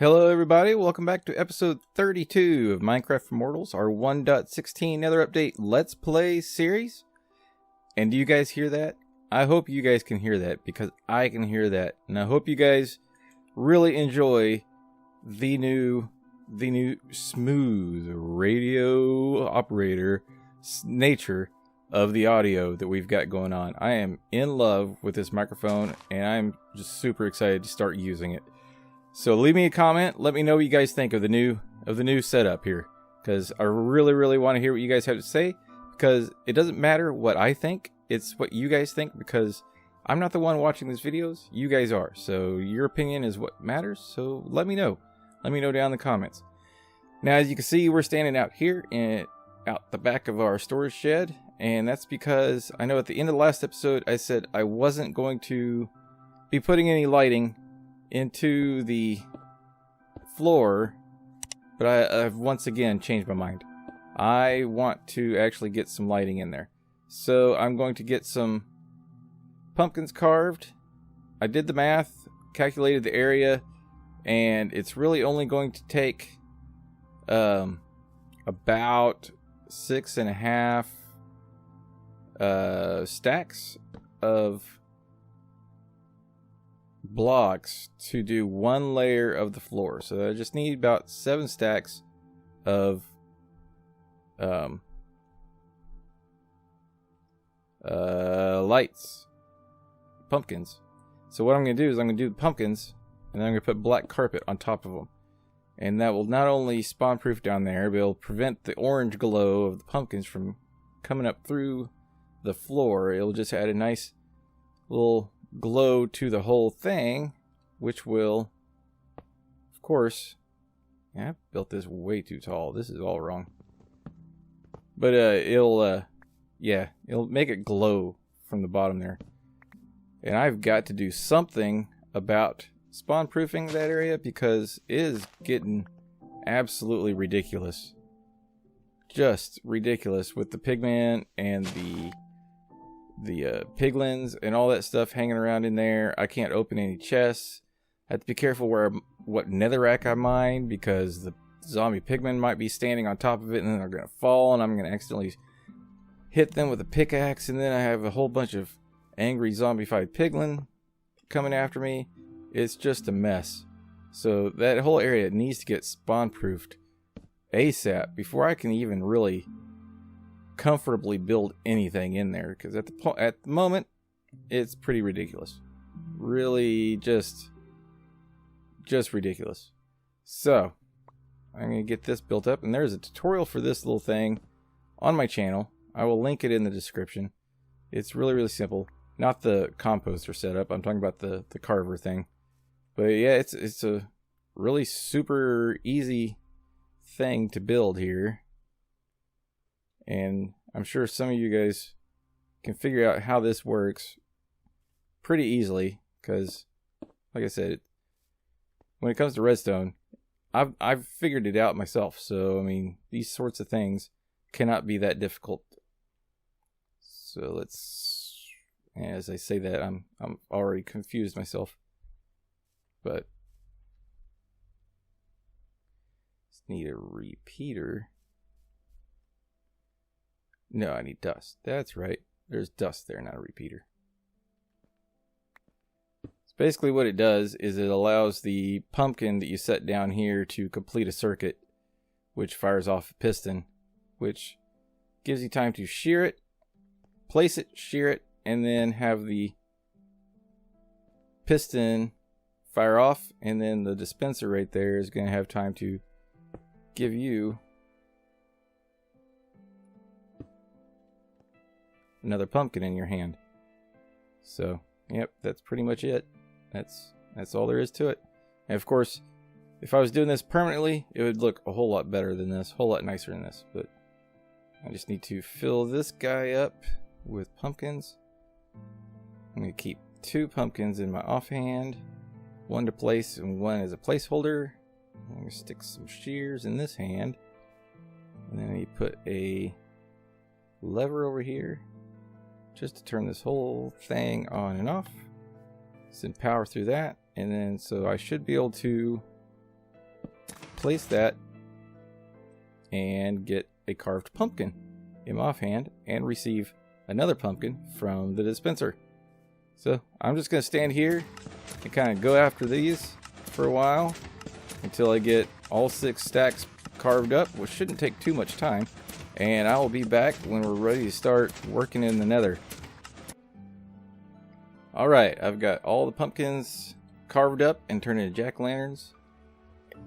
Hello everybody, welcome back to episode 32 of Minecraft for Mortals, our 1.16 Nether Update Let's Play series. And do you guys hear that? I hope you guys can hear that, because I can hear that. And I hope you guys really enjoy the new smooth radio operator nature of the audio that we've got going on. I am in love with this microphone, and I'm just super excited to start using it. So leave me a comment. Let me know what you guys think of the new setup here, because I really want to hear what you guys have to say. Because it doesn't matter what I think; it's what you guys think. Because I'm not the one watching these videos; you guys are. So your opinion is what matters. So let me know. Let me know down in the comments. Now, as you can see, we're standing out here out the back of our storage shed, and that's because I know at the end of the last episode I said I wasn't going to be putting any lighting into the floor, but I've once again changed my mind. I want to actually get some lighting in there, so I'm going to get some pumpkins carved. I did the math, calculated the area, and it's really only going to take about 6.5 stacks of blocks to do one layer of the floor. So I just need about 7 stacks of pumpkins. So what I'm going to do is I'm going to do the pumpkins, and then I'm going to put black carpet on top of them. And that will not only spawn proof down there, but it'll prevent the orange glow of the pumpkins from coming up through the floor. It'll just add a nice little glow to the whole thing, which will, of course, I built this way too tall. This is all wrong. But it'll make it glow from the bottom there. And I've got to do something about spawn proofing that area, because it is getting absolutely ridiculous. Just ridiculous with the pigmen and the piglins and all that stuff hanging around in there. I can't open any chests. I have to be careful what netherrack I mine, because the zombie pigmen might be standing on top of it, and then they're going to fall, and I'm going to accidentally hit them with a pickaxe, and then I have a whole bunch of angry zombified piglin coming after me. It's just a mess. So that whole area needs to get spawn proofed ASAP before I can even really comfortably build anything in there, because at the moment it's pretty ridiculous. Really just ridiculous. So I'm gonna get this built up, and there's a tutorial for this little thing on my channel. I will link it in the description. It's really simple. Not the composter setup, I'm talking about the carver thing. But yeah, it's a really super easy thing to build here. And I'm sure some of you guys can figure out how this works pretty easily, because, like I said, when it comes to redstone, I've figured it out myself. So, I mean, these sorts of things cannot be that difficult. So let's, as I say that, I'm already confused myself. But just need a repeater. No, I need dust. That's right. There's dust there, not a repeater. So basically what it does is it allows the pumpkin that you set down here to complete a circuit, which fires off a piston, which gives you time to shear it, place it, shear it, and then have the piston fire off, and then the dispenser right there is going to have time to give you another pumpkin in your hand. So, yep, that's pretty much it. That's all there is to it. And of course, if I was doing this permanently, it would look a whole lot better than this, a whole lot nicer than this. But I just need to fill this guy up with pumpkins. I'm going to keep 2 pumpkins in my offhand, 1 to place and 1 as a placeholder. I'm going to stick some shears in this hand, and then I put a lever over here just to turn this whole thing on and off. Send power through that, and then so I should be able to place that and get a carved pumpkin in my offhand and receive another pumpkin from the dispenser. So I'm just going to stand here and kind of go after these for a while until I get all 6 stacks carved up, which shouldn't take too much time. And I will be back when we're ready to start working in the nether. Alright, I've got all the pumpkins carved up and turned into jack-o'-lanterns.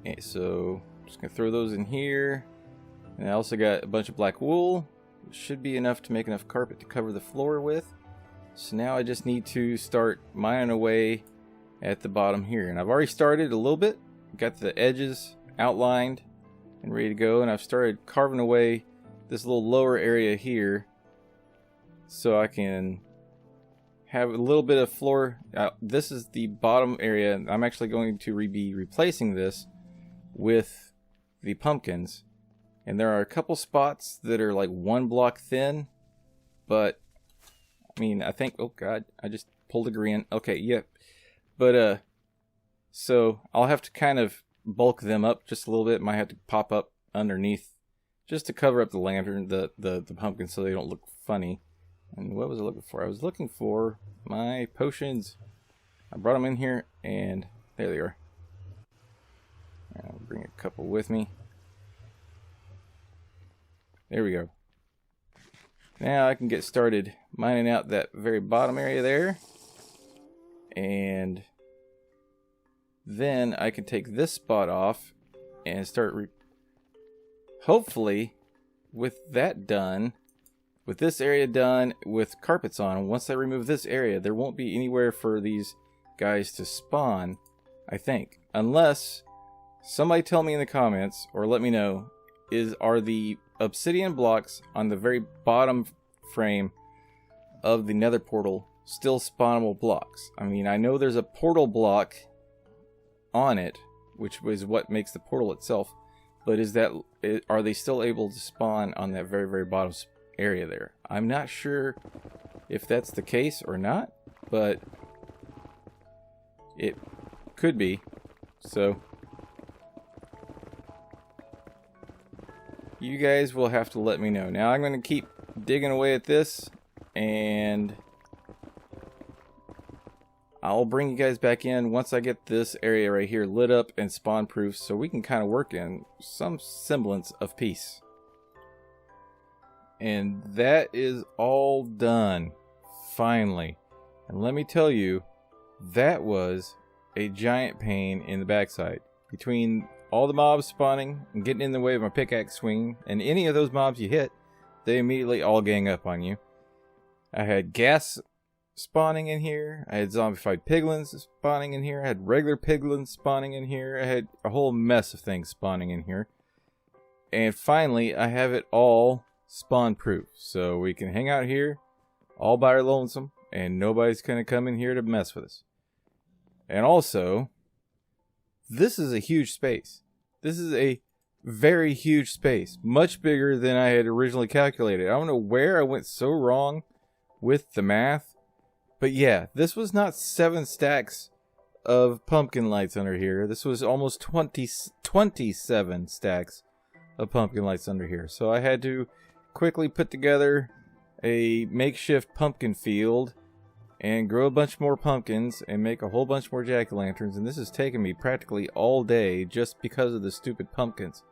And so I'm just going to throw those in here. And I also got a bunch of black wool, which should be enough to make enough carpet to cover the floor with. So now I just need to start mining away at the bottom here. And I've already started a little bit. Got the edges outlined and ready to go. And I've started carving away this little lower area here so I can have a little bit of floor. This is the bottom area. I'm actually going to be replacing this with the pumpkins. And there are a couple spots that are like 1 block thin. But, I mean, I think, oh god, I just pulled a green. Okay, yep. But, so I'll have to kind of bulk them up just a little bit. Might have to pop up underneath just to cover up the lantern, the pumpkin, so they don't look funny. And what was I looking for? I was looking for my potions. I brought them in here, and there they are. I'll bring a couple with me. There we go. Now I can get started mining out that very bottom area there. And then I can take this spot off and start hopefully with that done, with this area done, with carpets on, once I remove this area, there won't be anywhere for these guys to spawn, I think. Unless somebody tell me in the comments or let me know, are the obsidian blocks on the very bottom frame of the nether portal still spawnable blocks? I mean, I know there's a portal block on it, which is what makes the portal itself, but are they still able to spawn on that very, very bottom area there? I'm not sure if that's the case or not, but it could be. So you guys will have to let me know. Now I'm going to keep digging away at this, and I'll bring you guys back in once I get this area right here lit up and spawn proof, so we can kind of work in some semblance of peace. And that is all done, finally. And let me tell you, that was a giant pain in the backside. Between all the mobs spawning and getting in the way of my pickaxe swing, and any of those mobs you hit, they immediately all gang up on you. I had gas spawning in here. I had zombified piglins spawning in here. I had regular piglins spawning in here. I had a whole mess of things spawning in here. And finally, I have it all spawn proof. So we can hang out here all by our lonesome, and nobody's going to come in here to mess with us. And also, this is a huge space. This is a very huge space. Much bigger than I had originally calculated. I don't know where I went so wrong with the math. But yeah, this was not 7 stacks of pumpkin lights under here. This was almost 27 stacks of pumpkin lights under here. So I had to quickly put together a makeshift pumpkin field and grow a bunch more pumpkins and make a whole bunch more jack-o'-lanterns. And this has taken me practically all day just because of the stupid pumpkins.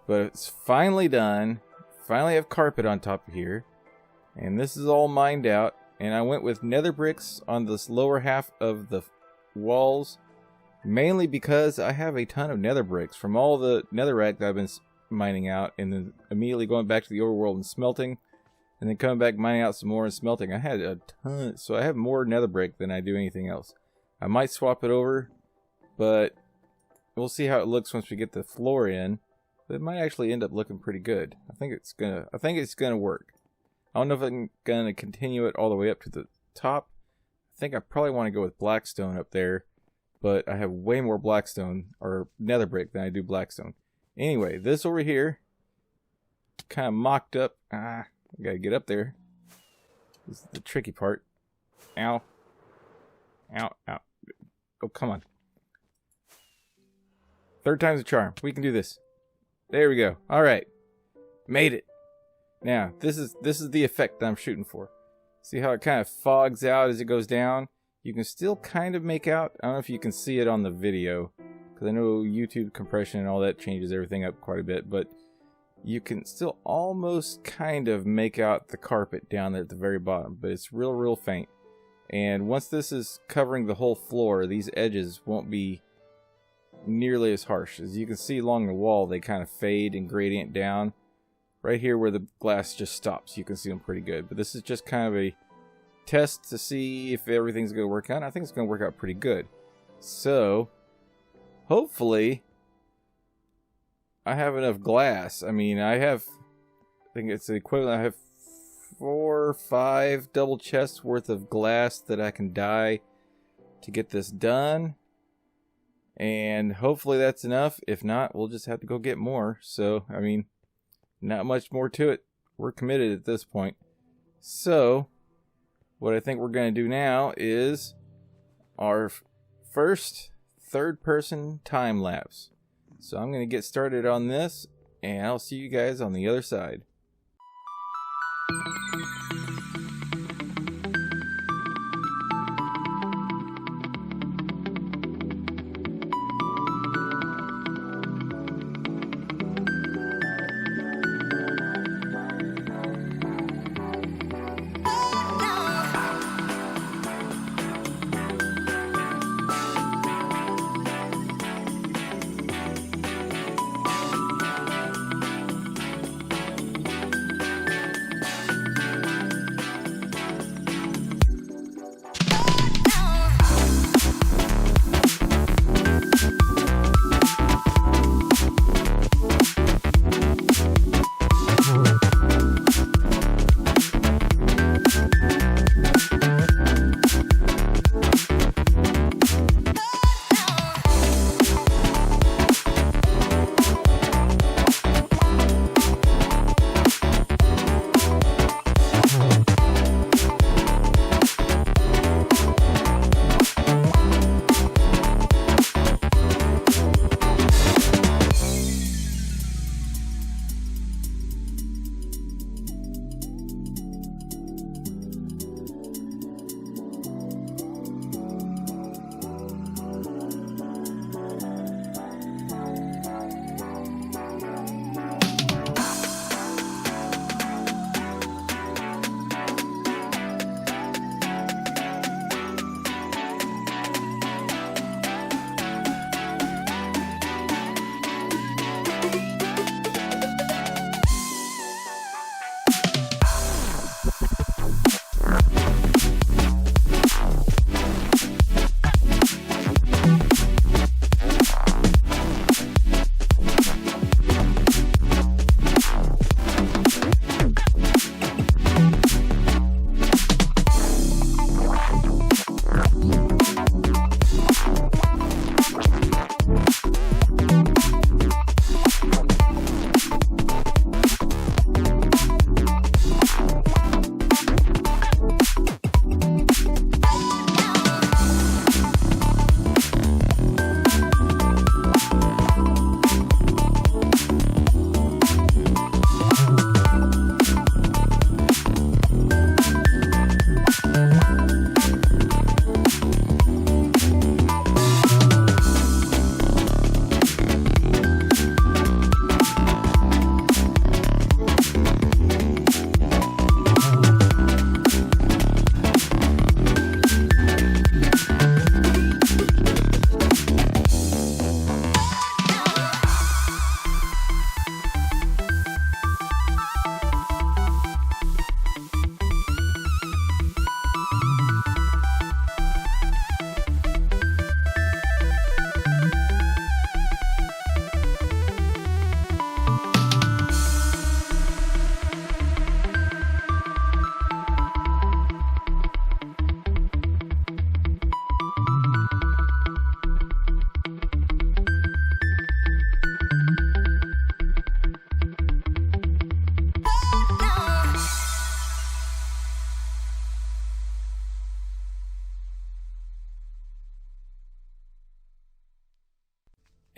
But it's finally done. Finally have carpet on top of here. And this is all mined out. And I went with nether bricks on this lower half of the walls. Mainly because I have a ton of nether bricks from all the netherrack that I've been mining out. And then immediately going back to the overworld and smelting. And then coming back, mining out some more and smelting. I had a ton. So I have more nether brick than I do anything else. I might swap it over. But we'll see how it looks once we get the floor in. But it might actually end up looking pretty good. I think it's gonna work. I don't know if I'm gonna continue it all the way up to the top. I think I probably want to go with blackstone up there. But I have way more blackstone or nether brick than I do blackstone. Anyway, this over here, kind of mocked up. I gotta get up there. This is the tricky part. Ow. Ow, ow. Oh, come on. Third time's a charm. We can do this. There we go. All right. Made it. Now, this is the effect that I'm shooting for. See how it kind of fogs out as it goes down? You can still kind of make out. I don't know if you can see it on the video, because I know YouTube compression and all that changes everything up quite a bit, but you can still almost kind of make out the carpet down there at the very bottom, but it's real faint. And once this is covering the whole floor, these edges won't be nearly as harsh. As you can see along the wall, they kind of fade and gradient down. Right here where the glass just stops, you can see them pretty good. But this is just kind of a test to see if everything's going to work out. I think it's going to work out pretty good. So, hopefully, I have enough glass. I mean, I think it's the equivalent. I have 4 or 5 double chests worth of glass that I can dye to get this done. And hopefully that's enough. If not, we'll just have to go get more. So, I mean, not much more to it. We're committed at this point. So, what I think we're going to do now is our first third-person time lapse. So I'm going to get started on this, and I'll see you guys on the other side.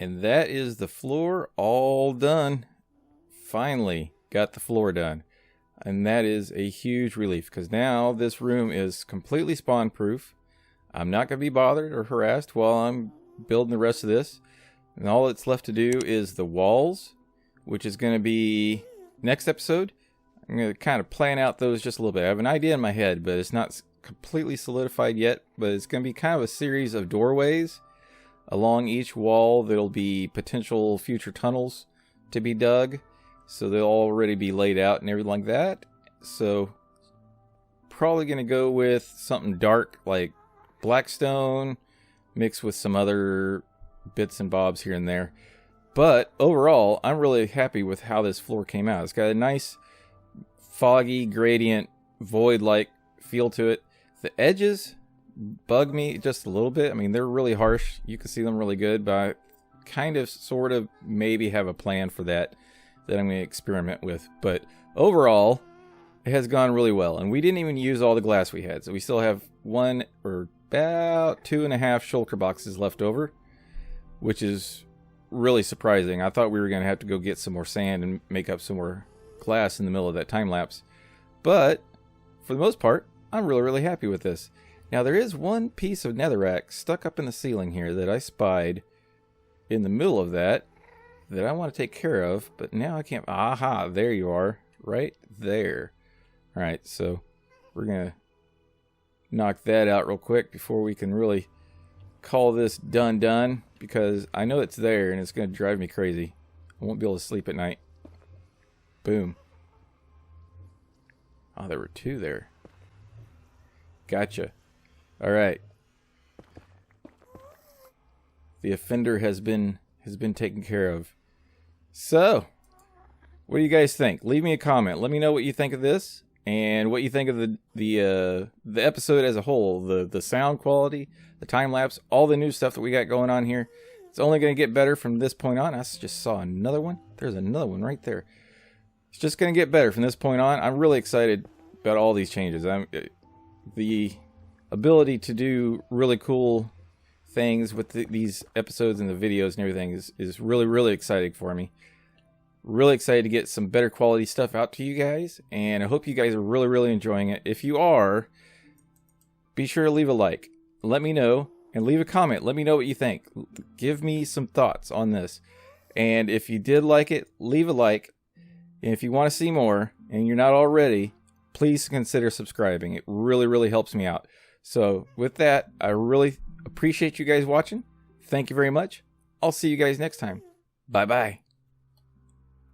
And that is the floor all done. Finally got the floor done. And that is a huge relief because now this room is completely spawn proof. I'm not going to be bothered or harassed while I'm building the rest of this. And all that's left to do is the walls, which is going to be next episode. I'm going to kind of plan out those just a little bit. I have an idea in my head, but it's not completely solidified yet. But it's going to be kind of a series of doorways along each wall. There'll be potential future tunnels to be dug. So they'll already be laid out and everything like that. So probably going to go with something dark like blackstone mixed with some other bits and bobs here and there. But overall, I'm really happy with how this floor came out. It's got a nice foggy gradient void-like feel to it. The edges bug me just a little bit. I mean, they're really harsh. You can see them really good, but I kind of sort of maybe have a plan for that I'm going to experiment with. But overall, it has gone really well. And we didn't even use all the glass we had. So we still have one or about 2.5 shulker boxes left over, which is really surprising. I thought we were going to have to go get some more sand and make up some more glass in the middle of that time lapse. But for the most part, I'm really, really happy with this. Now, there is one piece of netherrack stuck up in the ceiling here that I spied in the middle of that I want to take care of, but now I can't. Aha, there you are, right there. All right, so we're going to knock that out real quick before we can really call this done, because I know it's there and it's going to drive me crazy. I won't be able to sleep at night. Boom. Oh, there were 2 there. Gotcha. All right. The offender has been taken care of. So, what do you guys think? Leave me a comment. Let me know what you think of this and what you think of the episode as a whole. The sound quality, the time lapse, all the new stuff that we got going on here. It's only going to get better from this point on. I just saw another one. There's another one right there. It's just going to get better from this point on. I'm really excited about all these changes. The ability to do really cool things with these episodes and the videos and everything is really, really exciting for me. Really excited to get some better quality stuff out to you guys, and I hope you guys are really, really enjoying it. If you are, be sure to leave a like. Let me know, and leave a comment. Let me know what you think. Give me some thoughts on this. And if you did like it, leave a like. And if you want to see more, and you're not already, please consider subscribing. It really, really helps me out. So with that, I really appreciate you guys watching. Thank you very much. I'll see you guys next time. Bye-bye.